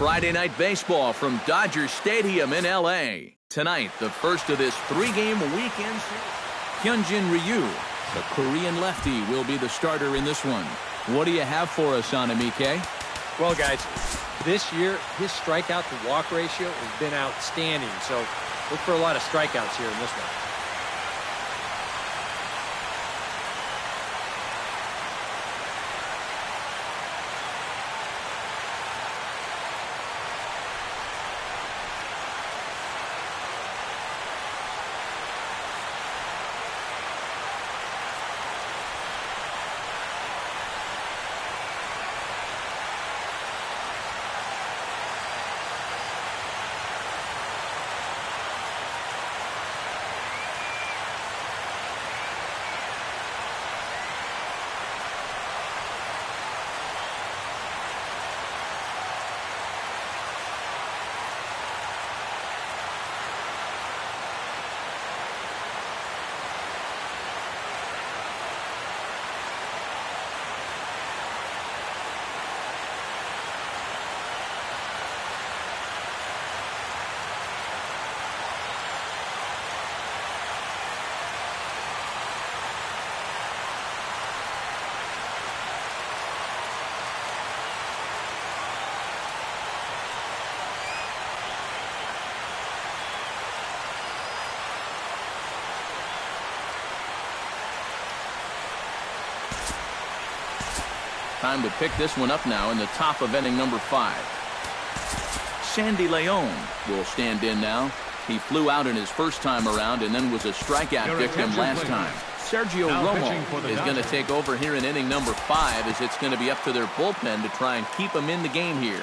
Friday Night Baseball from Dodger Stadium in L.A. Tonight, the first of this three-game weekend series. Hyunjin Ryu, the Korean lefty, will be the starter in this one. What do you have for us on him, Ike? Well, guys, this year, his strikeout-to-walk ratio has been outstanding, so look for a lot of strikeouts here in this one. Time to pick this one up now in the top of inning number 5. Sandy Leon will stand in now. He flew out in his first time around and then was a strikeout victim last time. Sergio Romo is going to take over here in inning number 5, as it's going to be up to their bullpen to try and keep him in the game here.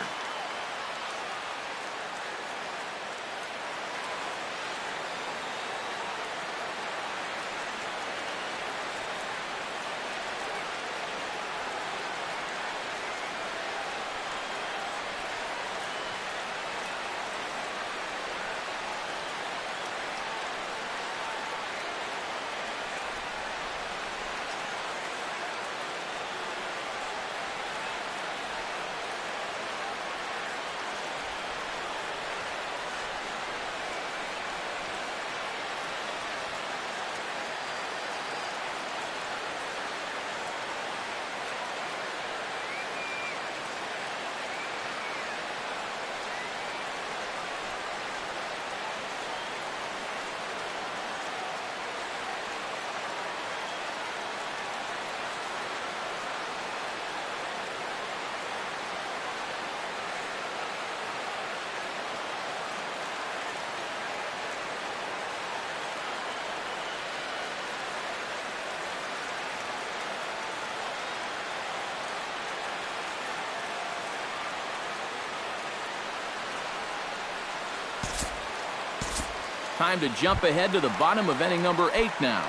Time to jump ahead to the bottom of inning number 8 now.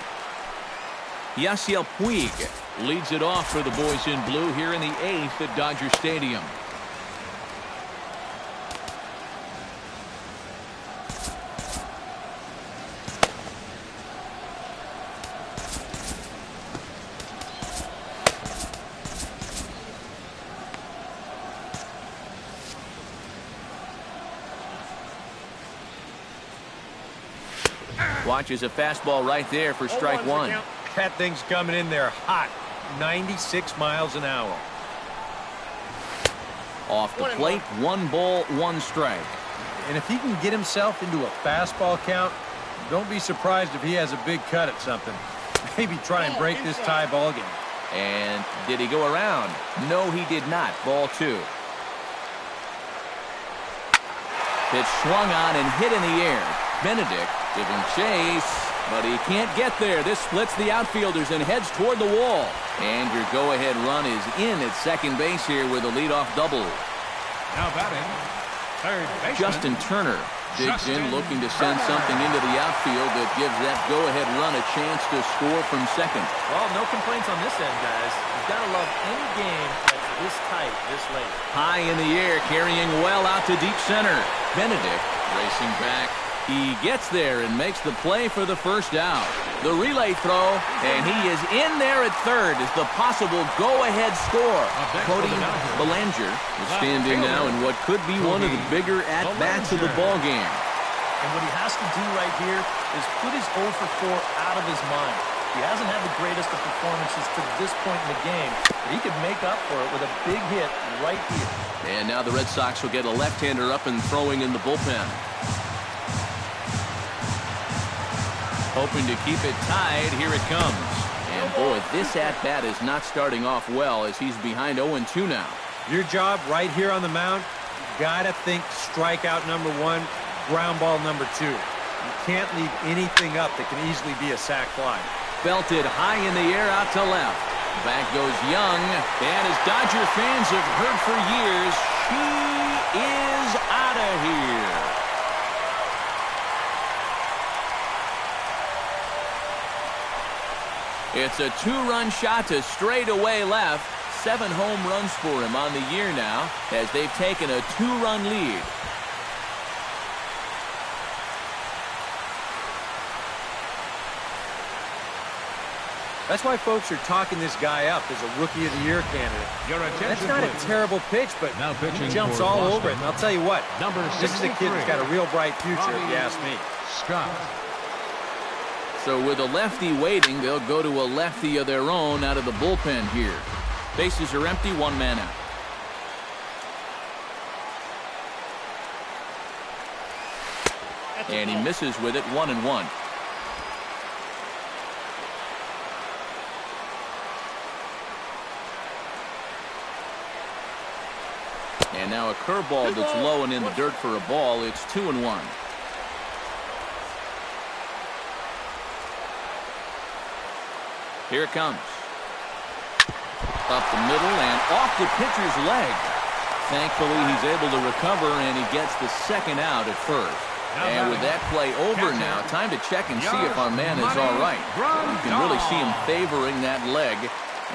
Yasiel Puig leads it off for the boys in blue here in the 8th at Dodger Stadium. Watches a fastball right there for strike one. That thing's coming in there hot. 96 miles an hour. Off the plate, 1 ball, 1 strike. And if he can get himself into a fastball count, don't be surprised if he has a big cut at something. Maybe try and break this tie ball game. And did he go around? No, he did not. Ball 2. Pitch swung on and hit in the air. Benedict giving chase, but he can't get there. This splits the outfielders and heads toward the wall. And your go-ahead run is in at second base here with a leadoff double. Now batting, third baseman Justin Turner digs in, looking to send something into the outfield that gives that go-ahead run a chance to score from second. Well, no complaints on this end, guys. You've got to love any game that's this tight, this late. High in the air, carrying well out to deep center. Benedict racing back. He gets there and makes the play for the first down. The relay throw, and he is in there at third as the possible go-ahead score. Cody Bellinger is standing now in what could be one of the bigger at-bats of the ball game. And what he has to do right here is put his 0 for 4 out of his mind. He hasn't had the greatest of performances to this point in the game, but he could make up for it with a big hit right here. And now the Red Sox will get a left-hander up and throwing in the bullpen. Hoping to keep it tied. Here it comes. And boy, this at-bat is not starting off well as he's behind 0-2 now. Your job right here on the mound, you got to think strikeout number 1, ground ball number 2. You can't leave anything up that can easily be a sac fly. Belted high in the air out to left. Back goes Young. And as Dodger fans have heard for years, she is out of here. It's a 2-run shot to straightaway left. 7 home runs for him on the year now as they've taken a 2-run lead. That's why folks are talking this guy up as a Rookie of the Year candidate. That's not a terrible pitch, but he jumps all over it. And I'll tell you what, this is a kid that's got a real bright future, if you ask me. Scott. So with a lefty waiting, they'll go to a lefty of their own out of the bullpen here. Bases are empty, 1 man out. And he misses with it, 1-1. And now a curveball that's low and in the dirt for a ball. It's 2-1. Here it comes. Up the middle and off the pitcher's leg. Thankfully, he's able to recover, and he gets the second out at first. And with that play over now, time to check and see if our man is all right. You can really see him favoring that leg.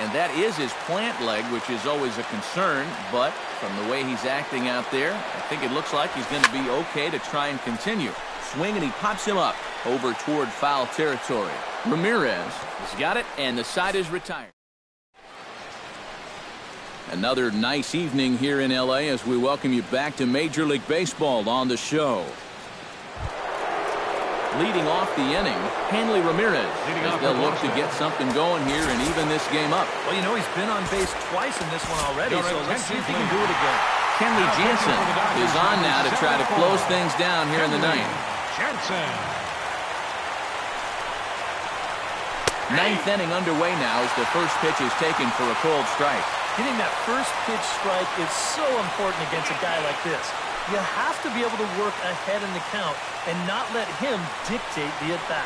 And that is his plant leg, which is always a concern. But from the way he's acting out there, I think it looks like he's going to be okay to try and continue. Swing, and he pops him up over toward foul territory. Ramirez has got it, and the side is retired. Another nice evening here in L.A. as we welcome you back to Major League Baseball on the show. Leading off the inning, Hanley Ramirez, as they'll look to get something going here and even this game up. Well, you know, he's been on base twice in this one already, so let's see if he can do it again. Kenley Jansen is on now to try to close things down here in the ninth. Ninth inning underway now as the first pitch is taken for a cold strike. Getting that first pitch strike is so important against a guy like this. You have to be able to work ahead in the count and not let him dictate the at-bat.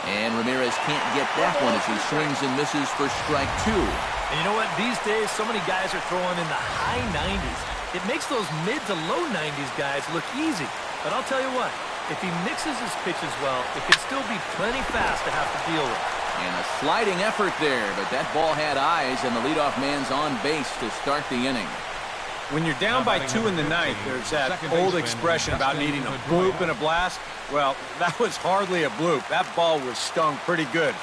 And Ramirez can't get that one as he swings and misses for strike 2. And you know what? These days, so many guys are throwing in the high 90s. It makes those mid to low 90s guys look easy. But I'll tell you what, if he mixes his pitches well, it can still be plenty fast to have to deal with. And a sliding effort there, but that ball had eyes, and the leadoff man's on base to start the inning. When you're down by 2 in the ninth, there's that old expression about needing a bloop and a blast. Well, that was hardly a bloop. That ball was stung pretty good.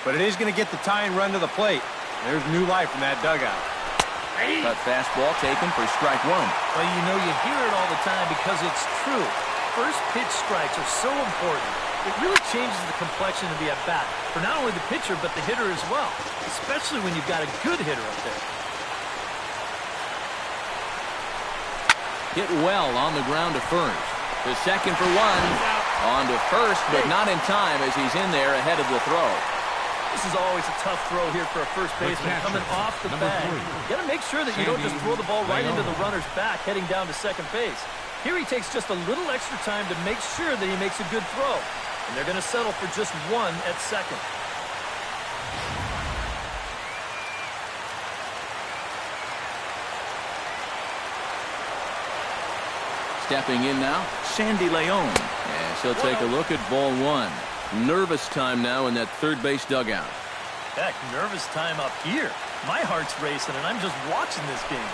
But it is going to get the tying run to the plate. There's new life in that dugout. Cut fastball taken for strike 1. Well, you know, you hear it all the time because it's true. First pitch strikes are so important. It really changes the complexion of the at-bat for not only the pitcher but the hitter as well, especially when you've got a good hitter up there. Hit well on the ground to first. The second for 1. On to first, but not in time as he's in there ahead of the throw. This is always a tough throw here for a first baseman coming off the bag. You got to make sure that you don't just throw the ball right into the runner's back heading down to second base. Here he takes just a little extra time to make sure that he makes a good throw. And they're going to settle for just 1 at second. Stepping in now, Sandy Leon. As he'll take a look at ball 1. Nervous time now in that third base dugout. Heck, nervous time up here. My heart's racing, and I'm just watching this game.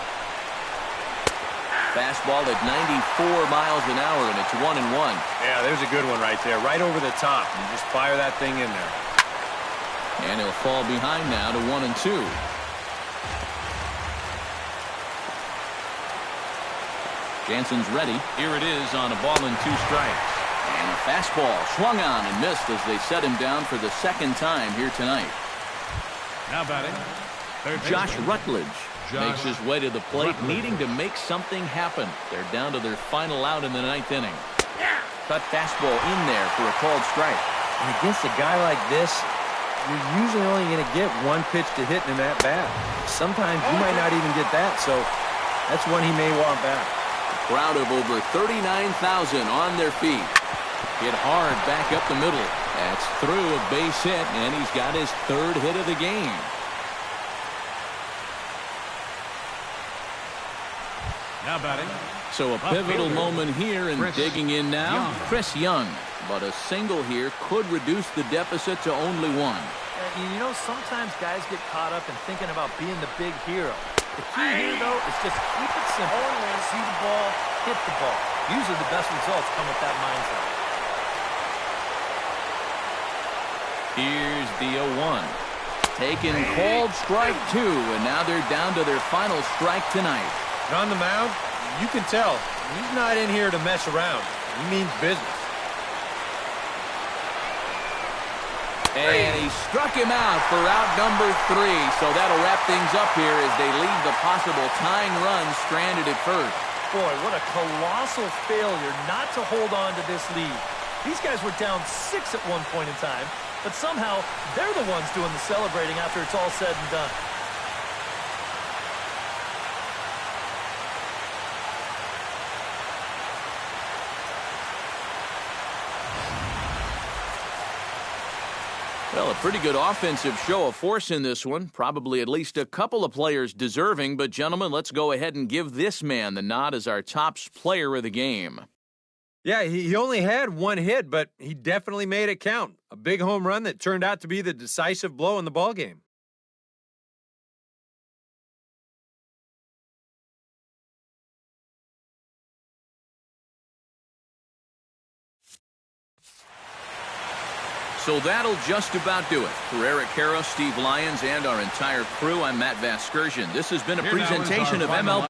Fastball at 94 miles an hour, and it's 1-1. Yeah, there's a good one right there, right over the top. You just fire that thing in there. And he'll fall behind now to 1-2. Jansen's ready. Here it is on a ball and 2 strikes. And a fastball swung on and missed as they set him down for the second time here tonight. Now batting, Josh Rutledge makes his way to the plate, needing to make something happen. They're down to their final out in the 9th inning. Cut fastball in there for a called strike. And against a guy like this, you're usually only going to get one pitch to hit in that bat. Sometimes you might not even get that, so that's one he may want back. A crowd of over 39,000 on their feet. Hit hard back up the middle. That's through a base hit, and he's got his 3rd hit of the game. now batting. So a pivotal moment here, and digging in now, Chris Young. But a single here could reduce the deficit to only 1. You know, sometimes guys get caught up in thinking about being the big hero. The key here, though, is just keep it simple. See the ball, hit the ball. Usually the best results come with that mindset. Here's the 0-1. Taken, called strike 2, and now they're down to their final strike tonight. And on the mound, you can tell he's not in here to mess around. He means business. And he struck him out for out number 3, so that'll wrap things up here as they leave the possible tying run stranded at first. Boy, what a colossal failure not to hold on to this lead. These guys were down 6 at one point in time, but somehow they're the ones doing the celebrating after it's all said and done. Well, a pretty good offensive show of force in this one. Probably at least a couple of players deserving. But, gentlemen, let's go ahead and give this man the nod as our top player of the game. Yeah, he only had 1 hit, but he definitely made it count. A big home run that turned out to be the decisive blow in the ballgame. So that'll just about do it. For Eric Karros, Steve Lyons, and our entire crew, I'm Matt Vasgersian. This has been a presentation of MLB.